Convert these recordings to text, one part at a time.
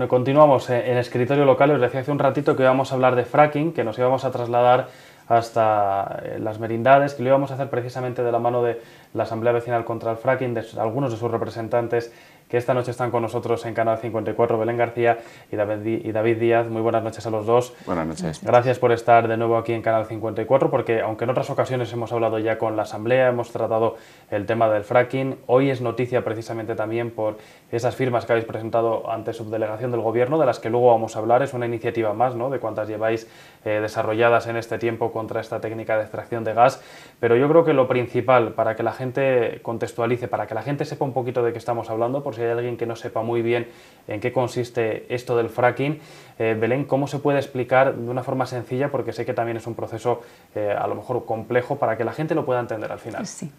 Bueno, continuamos en Escritorio Local. Os decía hace un ratito que íbamos a hablar de fracking, que nos íbamos a trasladar hasta las Merindades, que lo íbamos a hacer precisamente de la mano de la Asamblea Vecinal contra el Fracking, de algunos de sus representantes que esta noche están con nosotros en Canal 54, Belén García y David Díaz. Muy buenas noches a los dos. Buenas noches. Gracias por estar de nuevo aquí en Canal 54, porque aunque en otras ocasiones hemos hablado ya con la Asamblea, hemos tratado el tema del fracking, hoy es noticia precisamente también por esas firmas que habéis presentado ante subdelegación del Gobierno, de las que luego vamos a hablar. Es una iniciativa más, ¿no?, de cuántas lleváis desarrolladas en este tiempo contra esta técnica de extracción de gas, pero yo creo que lo principal, para que la gente contextualice, para que la gente sepa un poquito de qué estamos hablando, por si hay alguien que no sepa muy bien en qué consiste esto del fracking, Belén, ¿cómo se puede explicar de una forma sencilla? Porque sé que también es un proceso a lo mejor complejo, para que la gente lo pueda entender al final. Sí.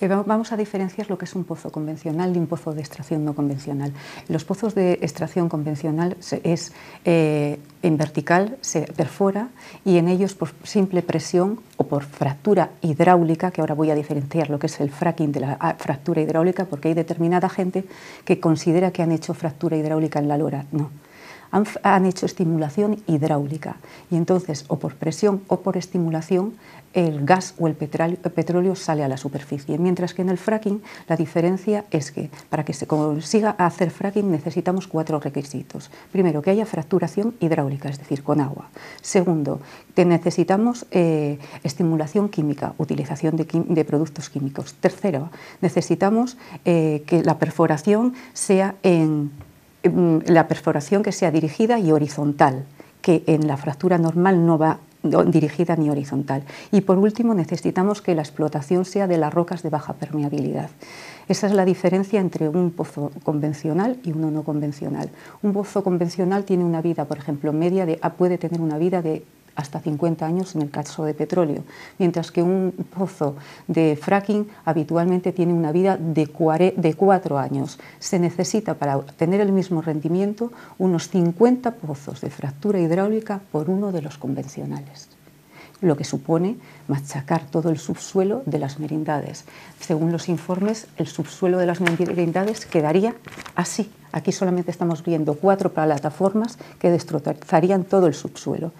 Vamos a diferenciar lo que es un pozo convencional de un pozo de extracción no convencional. Los pozos de extracción convencional es en vertical, se perfora y en ellos por simple presión o por fractura hidráulica, que ahora voy a diferenciar lo que es el fracking de la fractura hidráulica, porque hay determinada gente que considera que han hecho fractura hidráulica en la lora. No. Han hecho estimulación hidráulica y entonces o por presión o por estimulación el gas o el petróleo sale a la superficie, mientras que en el fracking la diferencia es que para que se consiga hacer fracking necesitamos 4 requisitos. Primero, que haya fracturación hidráulica, es decir, con agua. Segundo, que necesitamos estimulación química, utilización de productos químicos. Tercero, necesitamos que la perforación sea que sea dirigida y horizontal, que en la fractura normal no va dirigida ni horizontal. Y por último, necesitamos que la explotación sea de las rocas de baja permeabilidad. Esa es la diferencia entre un pozo convencional y uno no convencional. Un pozo convencional tiene una vida, por ejemplo, puede tener una vida de hasta 50 años en el caso de petróleo, mientras que un pozo de fracking habitualmente tiene una vida de 4 años. Se necesita para tener el mismo rendimiento unos 50 pozos de fractura hidráulica por uno de los convencionales, lo que supone machacar todo el subsuelo de las merindades. Según los informes, el subsuelo de las merindades quedaría así. Aquí solamente estamos viendo 4 plataformas que destrozarían todo el subsuelo.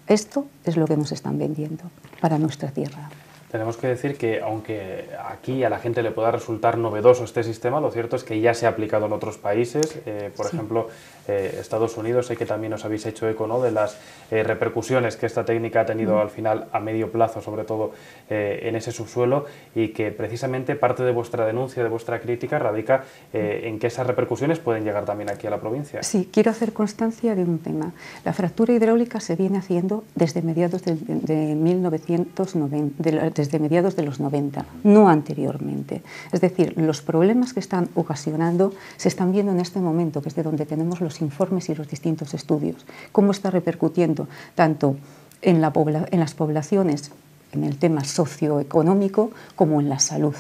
Esto es lo que nos están vendiendo para nuestra tierra. Tenemos que decir que, aunque aquí a la gente le pueda resultar novedoso este sistema, lo cierto es que ya se ha aplicado en otros países. Por ejemplo, Estados Unidos, sé que también os habéis hecho eco, ¿no?, de las repercusiones que esta técnica ha tenido al final a medio plazo, sobre todo en ese subsuelo, y que precisamente parte de vuestra denuncia, de vuestra crítica, radica en que esas repercusiones pueden llegar también aquí a la provincia. Sí, quiero hacer constancia de un tema. La fractura hidráulica se viene haciendo desde mediados de 1990, desde mediados de los 90, no anteriormente. Es decir, los problemas que están ocasionando se están viendo en este momento, que es de donde tenemos los informes y los distintos estudios. Cómo está repercutiendo tanto en las poblaciones, en el tema socioeconómico, como en la salud.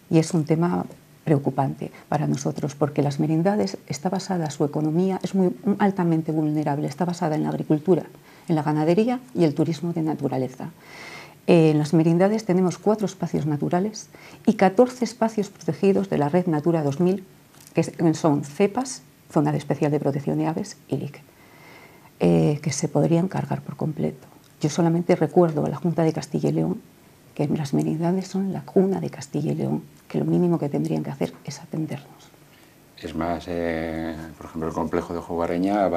Y es un tema preocupante para nosotros, porque las merindades está basada, su economía es muy altamente vulnerable, está basada en la agricultura, en la ganadería y el turismo de naturaleza. En las merindades tenemos 4 espacios naturales y 14 espacios protegidos de la red Natura 2000, que son CEPAS, Zona de Especial de Protección de Aves, y LIC, que se podrían cargar por completo. Yo solamente recuerdo a la Junta de Castilla y León que las merindades son la cuna de Castilla y León, que lo mínimo que tendrían que hacer es atendernos. Es más, por ejemplo, el complejo de Jugareña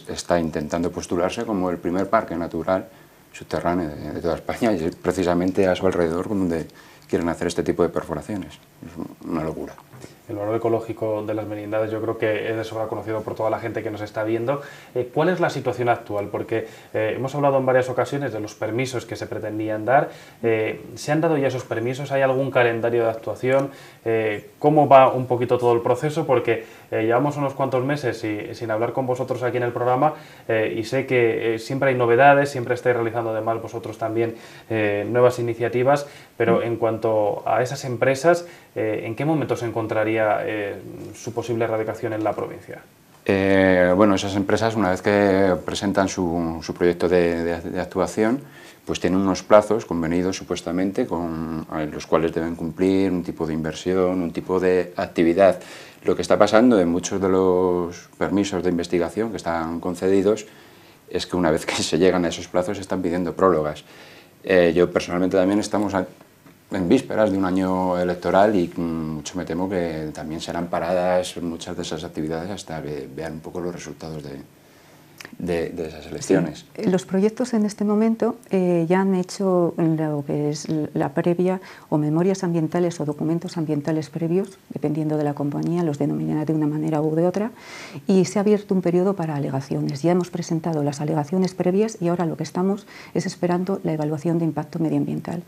está intentando postularse como el primer parque natural subterráneo de toda España, y es precisamente a su alrededor donde quieren hacer este tipo de perforaciones. Es una locura. El valor ecológico de las merindades yo creo que es de sobra conocido por toda la gente que nos está viendo. ¿Cuál es la situación actual? Porque hemos hablado en varias ocasiones de los permisos que se pretendían dar. ¿Se han dado ya esos permisos? ¿Hay algún calendario de actuación? ¿Cómo va un poquito todo el proceso? Porque llevamos unos cuantos meses sin hablar con vosotros aquí en el programa, y sé que siempre hay novedades, siempre estáis realizando además vosotros también nuevas iniciativas, pero en cuanto a esas empresas, ¿en qué momento se encontraría su posible erradicación en la provincia? Bueno, esas empresas, una vez que presentan su proyecto de actuación, pues tienen unos plazos convenidos supuestamente con los cuales deben cumplir un tipo de inversión, un tipo de actividad. Lo que está pasando en muchos de los permisos de investigación que están concedidos es que una vez que se llegan a esos plazos están pidiendo prórrogas. Yo personalmente también estamos en vísperas de un año electoral y mucho me temo que también serán paradas muchas de esas actividades hasta que vean un poco los resultados de esas elecciones. Sí. Los proyectos en este momento ya han hecho lo que es la previa o memorias ambientales o documentos ambientales previos, dependiendo de la compañía, los denominará de una manera u de otra, y se ha abierto un periodo para alegaciones. Ya hemos presentado las alegaciones previas y ahora lo que estamos es esperando la evaluación de impacto medioambiental.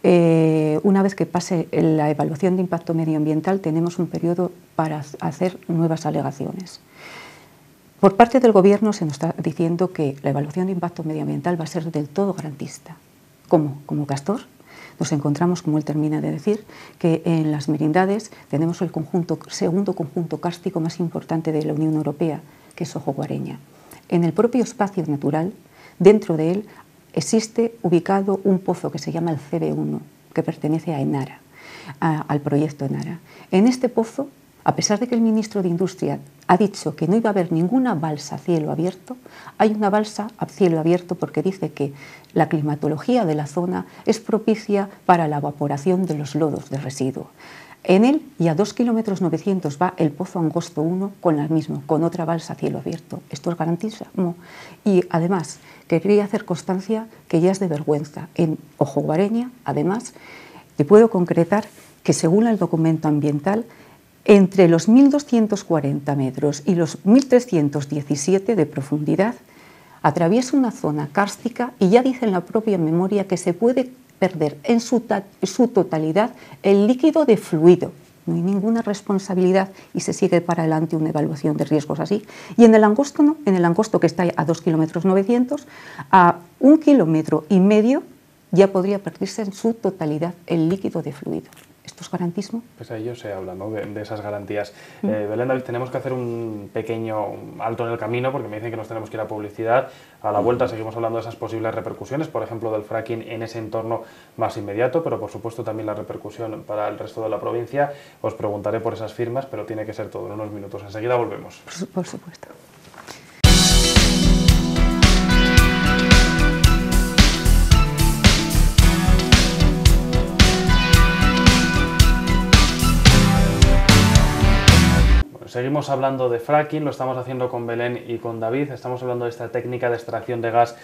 Una vez que pase la evaluación de impacto medioambiental tenemos un periodo para hacer nuevas alegaciones. Por parte del Gobierno se nos está diciendo que la evaluación de impacto medioambiental va a ser del todo garantista. ¿Cómo? Como Castor. Nos encontramos, como él termina de decir, que en las merindades tenemos el segundo conjunto kárstico más importante de la Unión Europea, que es Ojo Guareña. En el propio espacio natural, dentro de él, existe ubicado un pozo que se llama el CB1, que pertenece a Enara, al proyecto Enara. En este pozo, a pesar de que el ministro de Industria ha dicho que no iba a haber ninguna balsa a cielo abierto, hay una balsa a cielo abierto porque dice que la climatología de la zona es propicia para la evaporación de los lodos de residuo. En él y a 2,9 kilómetros va el Pozo Angosto 1 con otra balsa a cielo abierto. Esto es garantísimo. Y además, quería hacer constancia que ya es de vergüenza. En Ojo Guareña, además, te puedo concretar que según el documento ambiental, entre los 1.240 metros y los 1.317 de profundidad, atraviesa una zona kárstica y ya dice en la propia memoria que se puede perder en su totalidad el líquido de fluido. No hay ninguna responsabilidad y se sigue para adelante una evaluación de riesgos así. Y en el Angosto no, en el Angosto que está a 2,9 kilómetros, a 1,5 kilómetros ya podría perderse en su totalidad el líquido de fluido. ¿Esto es garantismo? Pues a ello se habla, ¿no?, de esas garantías. Belén, David, tenemos que hacer un pequeño alto en el camino porque me dicen que nos tenemos que ir a publicidad. A la vuelta seguimos hablando de esas posibles repercusiones, por ejemplo, del fracking en ese entorno más inmediato, pero por supuesto también la repercusión para el resto de la provincia. Os preguntaré por esas firmas, pero tiene que ser todo en unos minutos. Enseguida volvemos. Por supuesto. Seguimos hablando de fracking, lo estamos haciendo con Belén y con David, estamos hablando de esta técnica de extracción de gas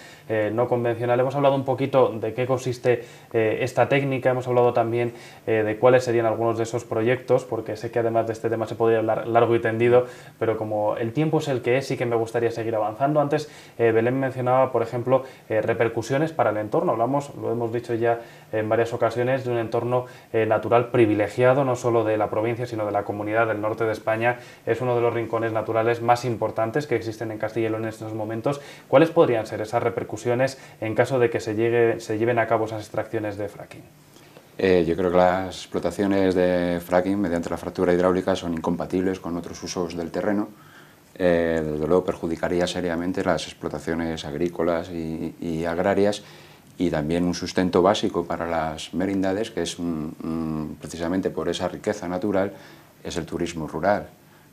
no convencional. Hemos hablado un poquito de qué consiste esta técnica, hemos hablado también de cuáles serían algunos de esos proyectos, porque sé que además de este tema se podría hablar largo y tendido, pero como el tiempo es el que es, sí que me gustaría seguir avanzando. Antes Belén mencionaba, por ejemplo, repercusiones para el entorno. Hablamos, lo hemos dicho ya en varias ocasiones, de un entorno natural privilegiado, no solo de la provincia, sino de la comunidad del norte de España. Es uno de los rincones naturales más importantes que existen en Castilla y León en estos momentos. ¿Cuáles podrían ser esas repercusiones en caso de que se lleven a cabo esas extracciones de fracking? Yo creo que las explotaciones de fracking mediante la fractura hidráulica son incompatibles con otros usos del terreno. Desde luego perjudicaría seriamente las explotaciones agrícolas y agrarias, y también un sustento básico para las merindades, que es precisamente por esa riqueza natural, es el turismo rural,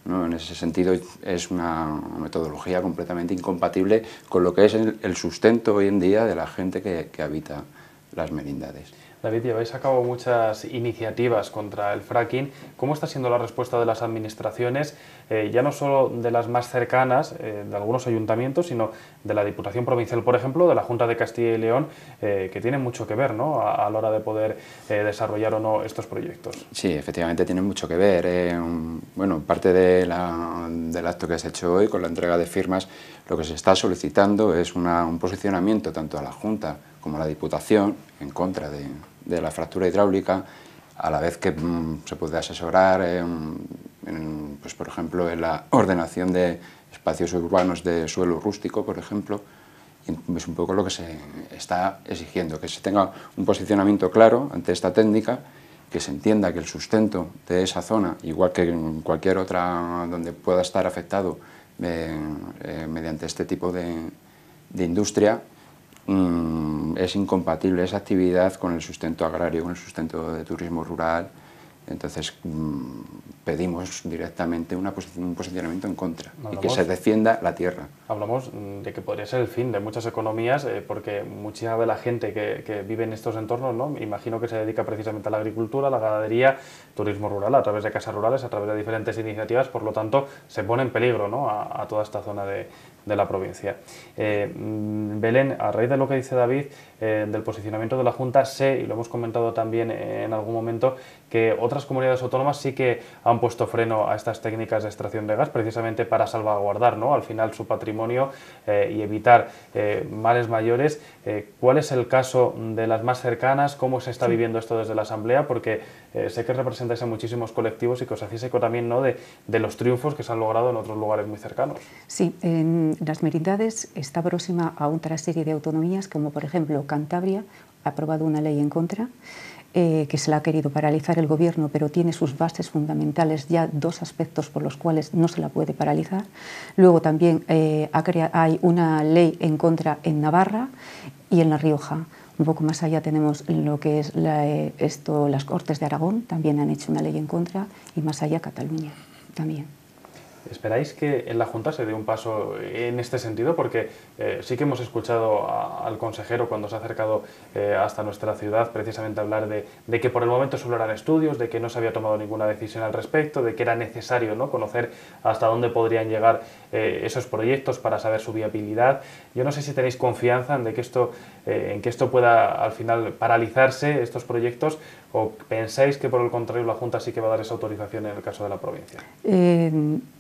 ¿no? En ese sentido es una metodología completamente incompatible con lo que es el sustento hoy en día de la gente que habita las merindades. David, lleváis a cabo muchas iniciativas contra el fracking. ¿Cómo está siendo la respuesta de las administraciones, ya no solo de las más cercanas, de algunos ayuntamientos, sino de la Diputación Provincial, por ejemplo, de la Junta de Castilla y León, que tiene mucho que ver, ¿no?, a la hora de poder desarrollar o no estos proyectos? Sí, efectivamente tienen mucho que ver. Bueno, parte del acto que has hecho hoy con la entrega de firmas, lo que se está solicitando es un posicionamiento tanto a la Junta como a la Diputación en contra de la fractura hidráulica, a la vez que se puede asesorar, pues, por ejemplo, en la ordenación de espacios urbanos de suelo rústico, por ejemplo. Y es un poco lo que se está exigiendo, que se tenga un posicionamiento claro ante esta técnica, que se entienda que el sustento de esa zona, igual que en cualquier otra donde pueda estar afectado mediante este tipo de industria, es incompatible esa actividad con el sustento agrario, con el sustento de turismo rural. Entonces pedimos directamente un posicionamiento en contra y que se defienda la tierra. Hablamos de que podría ser el fin de muchas economías, porque mucha de la gente que vive en estos entornos, ¿no?, imagino que se dedica precisamente a la agricultura, a la ganadería, turismo rural, a través de casas rurales, a través de diferentes iniciativas, por lo tanto se pone en peligro, ¿no?, a toda esta zona de la provincia. Belén, a raíz de lo que dice David, del posicionamiento de la Junta, sé, y lo hemos comentado también en algún momento, que otras comunidades autónomas sí que han puesto freno a estas técnicas de extracción de gas, precisamente para salvaguardar, ¿no?, al final su patrimonio y evitar males mayores. ¿Cuál es el caso de las más cercanas? ¿Cómo se está viviendo esto desde la Asamblea? Porque sé que representáis a muchísimos colectivos y que os hacéis eco también, ¿no?, de los triunfos que se han logrado en otros lugares muy cercanos. Sí, en las Merindades está próxima a otra serie de autonomías, como por ejemplo Cantabria ha aprobado una ley en contra, que se la ha querido paralizar el gobierno, pero tiene sus bases fundamentales ya dos aspectos por los cuales no se la puede paralizar. Luego también hay una ley en contra en Navarra y en La Rioja. Un poco más allá tenemos lo que es las Cortes de Aragón, también han hecho una ley en contra, y más allá Cataluña también. ¿Esperáis que en la Junta se dé un paso en este sentido? Porque sí que hemos escuchado al consejero cuando se ha acercado hasta nuestra ciudad precisamente hablar de que por el momento solo eran estudios, de que no se había tomado ninguna decisión al respecto, de que era necesario, ¿no?, conocer hasta dónde podrían llegar esos proyectos para saber su viabilidad. Yo no sé si tenéis confianza en que esto pueda al final paralizarse, estos proyectos, o pensáis que por el contrario la Junta sí que va a dar esa autorización en el caso de la provincia.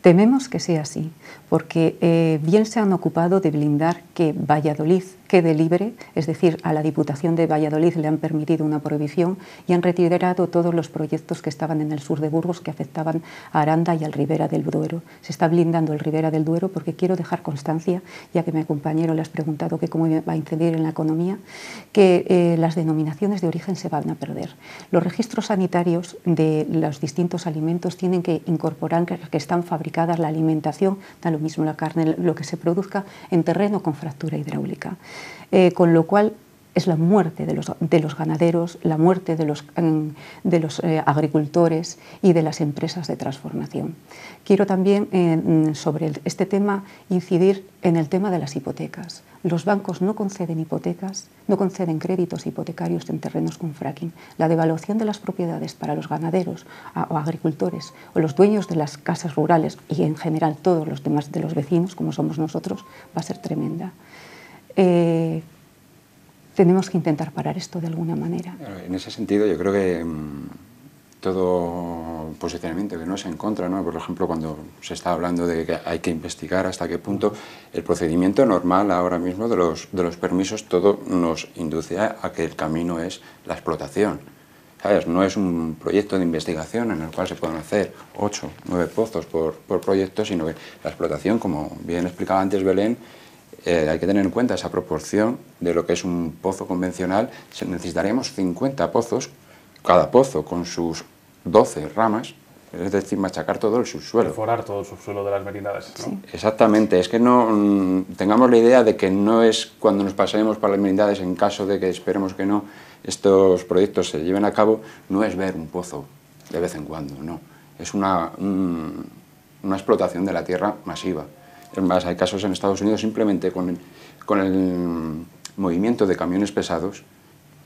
Tememos que sea así, porque bien se han ocupado de blindar que Valladolid quede libre, es decir, a la Diputación de Valladolid le han permitido una prohibición y han retirado todos los proyectos que estaban en el sur de Burgos que afectaban a Aranda y al Ribera del Duero. Se está blindando el Ribera del Duero porque quiero dejar constancia, ya que mi compañero le has preguntado que cómo va a incidir en la economía, que las denominaciones de origen se van a perder. Los registros sanitarios de los distintos alimentos tienen que incorporar que están fabricadas la alimentación, da lo mismo la carne, lo que se produzca en terreno con fractura hidráulica. Con lo cual es la muerte de los ganaderos, la muerte de los agricultores y de las empresas de transformación. Quiero también sobre este tema incidir en el tema de las hipotecas. Los bancos no conceden hipotecas, no conceden créditos hipotecarios en terrenos con fracking. La devaluación de las propiedades para los ganaderos o agricultores o los dueños de las casas rurales y en general todos los demás de los vecinos, como somos nosotros, va a ser tremenda. Tenemos que intentar parar esto de alguna manera. En ese sentido, yo creo que todo posicionamiento que no es en contra, ¿no? Por ejemplo, cuando se está hablando de que hay que investigar hasta qué punto el procedimiento normal ahora mismo de los permisos, todo nos induce a que el camino es la explotación. ¿Sabes? No es un proyecto de investigación en el cual se pueden hacer 8 o 9 pozos por proyecto, sino que la explotación, como bien explicaba antes Belén, hay que tener en cuenta esa proporción de lo que es un pozo convencional. Necesitaríamos 50 pozos, cada pozo con sus 12 ramas, es decir, machacar todo el subsuelo. Perforar todo el subsuelo de las merindades, ¿no? Sí. Exactamente, es que no tengamos la idea de que no es cuando nos pasemos para las merindades, en caso de que esperemos que no, estos proyectos se lleven a cabo, no es ver un pozo de vez en cuando, no. Es una explotación de la tierra masiva. Es más, hay casos en Estados Unidos simplemente con el movimiento de camiones pesados.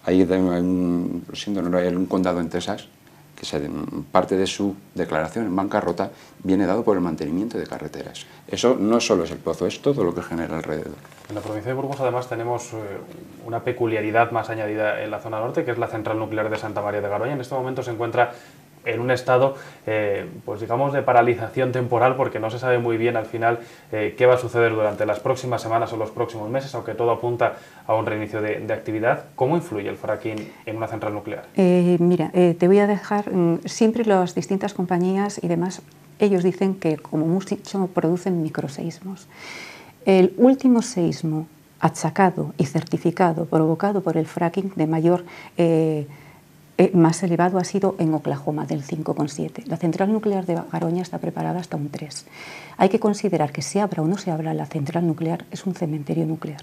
Hay un condado en Texas que parte de su declaración en bancarrota viene dado por el mantenimiento de carreteras. Eso no solo es el pozo, es todo lo que genera alrededor. En la provincia de Burgos además tenemos una peculiaridad más añadida en la zona norte, que es la central nuclear de Santa María de Garoña. En este momento se encuentra en un estado, pues digamos, de paralización temporal, porque no se sabe muy bien al final qué va a suceder durante las próximas semanas o los próximos meses, aunque todo apunta a un reinicio de actividad. ¿Cómo influye el fracking en una central nuclear? Mira, te voy a dejar, siempre las distintas compañías y demás, ellos dicen que como mucho producen microseísmos. El último seísmo achacado y certificado, provocado por el fracking de mayor más elevado ha sido en Oklahoma, del 5,7. La central nuclear de Garoña está preparada hasta un 3. Hay que considerar que se abra o no se abra la central nuclear, es un cementerio nuclear.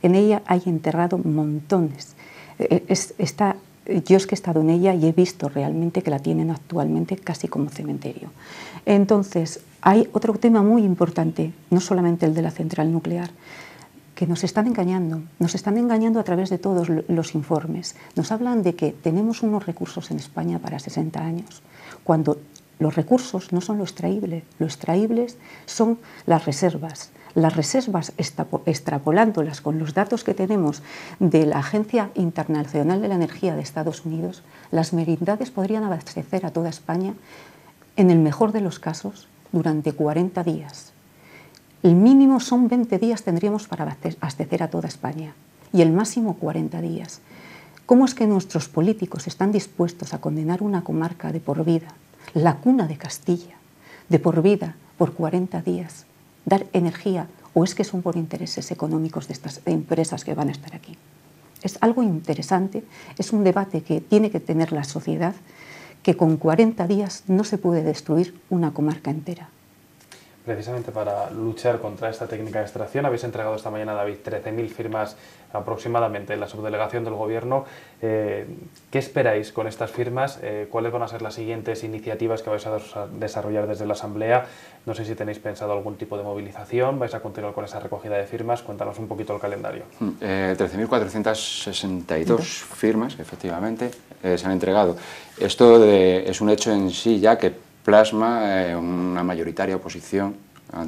En ella hay enterrado montones. Yo es que he estado en ella y he visto realmente que la tienen actualmente casi como cementerio. Entonces, hay otro tema muy importante, no solamente el de la central nuclear, que nos están engañando a través de todos los informes. Nos hablan de que tenemos unos recursos en España para 60 años, cuando los recursos no son lo extraíble son las reservas. Las reservas, extrapolándolas con los datos que tenemos de la Agencia Internacional de la Energía de Estados Unidos, las merindades podrían abastecer a toda España, en el mejor de los casos, durante 40 días. El mínimo son 20 días tendríamos para abastecer a toda España y el máximo 40 días. ¿Cómo es que nuestros políticos están dispuestos a condenar una comarca de por vida, la cuna de Castilla, de por vida, por 40 días? Dar energía, o es que son por intereses económicos de estas empresas que van a estar aquí. Es algo interesante, es un debate que tiene que tener la sociedad, que con 40 días no se puede destruir una comarca entera. Precisamente para luchar contra esta técnica de extracción habéis entregado esta mañana, David, 13.000 firmas aproximadamente en la subdelegación del Gobierno. ¿Qué esperáis con estas firmas? ¿Cuáles van a ser las siguientes iniciativas que vais a desarrollar desde la Asamblea? No sé si tenéis pensado algún tipo de movilización, vais a continuar con esa recogida de firmas. Cuéntanos un poquito el calendario. 13.462 firmas, efectivamente, se han entregado. Esto es un hecho en sí ya que plasma una mayoritaria oposición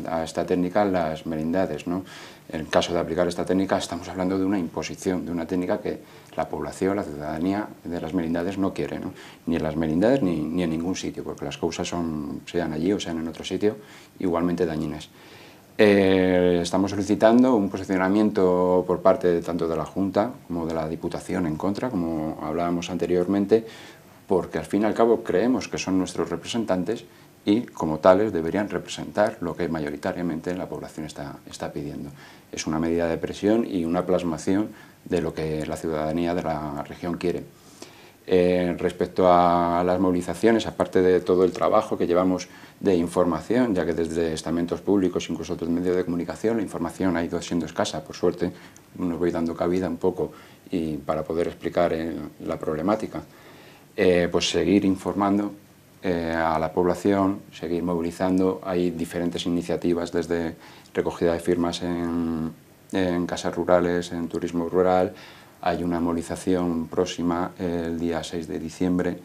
a esta técnica en las merindades, ¿no? En el caso de aplicar esta técnica estamos hablando de una imposición, de una técnica que la población, la ciudadanía de las merindades no quiere, ¿no? Ni en las merindades ni en ningún sitio, porque las causas son, sean allí o sean en otro sitio, igualmente dañinas. Estamos solicitando un posicionamiento por parte tanto de la Junta como de la Diputación en contra, como hablábamos anteriormente, porque al fin y al cabo creemos que son nuestros representantes y como tales deberían representar lo que mayoritariamente la población está pidiendo. Es una medida de presión y una plasmación de lo que la ciudadanía de la región quiere. Respecto a las movilizaciones, aparte de todo el trabajo que llevamos de información, ya que desde estamentos públicos, incluso otros medios de comunicación, la información ha ido siendo escasa, por suerte, nos voy dando cabida un poco y para poder explicar la problemática. Pues seguir informando a la población, seguir movilizando. Hay diferentes iniciativas desde recogida de firmas en casas rurales, en turismo rural. Hay una movilización próxima el día 6 de diciembre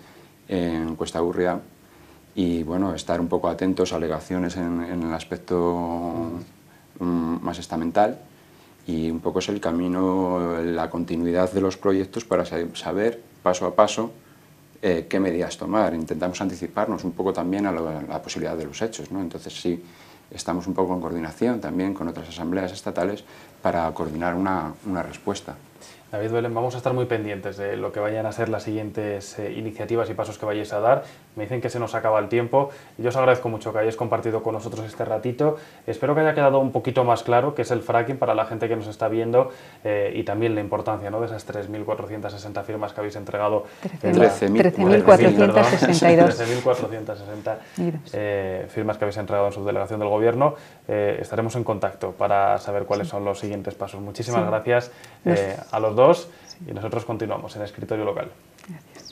en Cuesta Urria y bueno, estar un poco atentos a alegaciones en el aspecto más estamental y un poco es el camino, la continuidad de los proyectos para saber paso a paso qué medidas tomar. Intentamos anticiparnos un poco también a la posibilidad de los hechos, ¿no? Entonces sí, estamos un poco en coordinación también con otras asambleas estatales para coordinar una respuesta. David Belén, vamos a estar muy pendientes de lo que vayan a ser las siguientes iniciativas y pasos que vayáis a dar. Me dicen que se nos acaba el tiempo. Yo os agradezco mucho que hayáis compartido con nosotros este ratito. Espero que haya quedado un poquito más claro qué es el fracking para la gente que nos está viendo y también la importancia, ¿no?, de esas 3.460 firmas que habéis entregado. 13.462 firmas que habéis entregado en subdelegación del Gobierno. Estaremos en contacto para saber cuáles son los siguientes pasos. Muchísimas gracias a los dos y nosotros continuamos en Escritorio Local. Gracias.